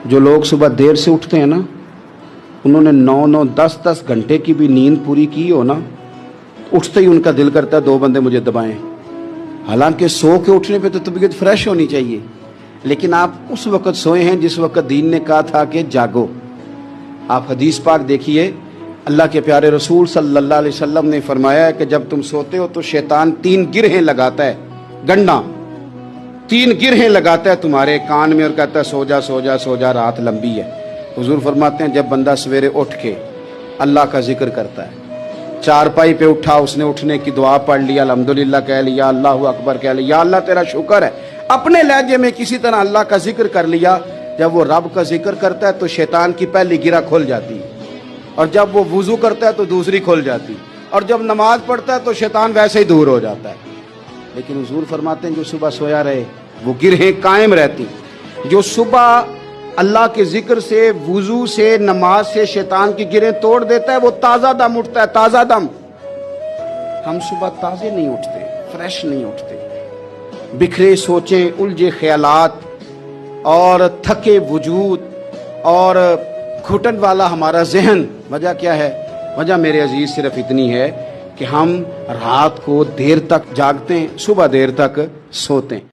जो लोग सुबह देर से उठते हैं ना, उन्होंने 9-9, 10-10 घंटे की भी नींद पूरी की हो ना, उठते ही उनका दिल करता है 2 बंदे मुझे दबाएं। हालांकि सो के उठने पे तो तबीयत फ्रेश होनी चाहिए, लेकिन आप उस वक्त सोए हैं जिस वक्त दीन ने कहा था कि जागो। आप हदीस पाक देखिए, अल्लाह के प्यारे रसूल सल्लल्लाहु अलैहि वसल्लम ने फरमाया है कि जब तुम सोते हो तो शैतान 3 गिरहें लगाता है, गंडा 3 गिरहें लगाता है तुम्हारे कान में और कहता है सो जा सो जा सो जा, रात लंबी है। हुजूर फरमाते हैं जब बंदा सवेरे उठ के अल्लाह का जिक्र करता है, चारपाई पे उठा, उसने उठने की दुआ पढ़ लिया, अल्हम्दुलिल्लाह कह लिया, अल्लाहु अकबर कह लिया, अल्लाह तेरा शुक्र है, अपने लहजे में किसी तरह अल्लाह का जिक्र कर लिया। जब वो रब का जिक्र करता है तो शैतान की पहली गिरा खुल जाती है, और जब वो वुजू करता है तो दूसरी खुल जाती, और जब नमाज पढ़ता है तो शैतान वैसे ही दूर हो जाता है। लेकिन हुजूर फरमाते हैं जो सुबह सोया रहे वो गिरहें कायम रहती। जो सुबह अल्लाह के जिक्र से, वुजू से, नमाज से शैतान की गिरहें तोड़ देता है, वो ताज़ा दम उठता है, ताज़ा दम। हम सुबह ताज़े नहीं उठते, फ्रेश नहीं उठते, बिखरे सोचें, उलझे ख्यालात और थके वजूद और घुटन वाला हमारा जहन। वजह क्या है? वजह मेरे अजीज सिर्फ इतनी है कि हम रात को देर तक जागते हैं, सुबह देर तक सोते हैं।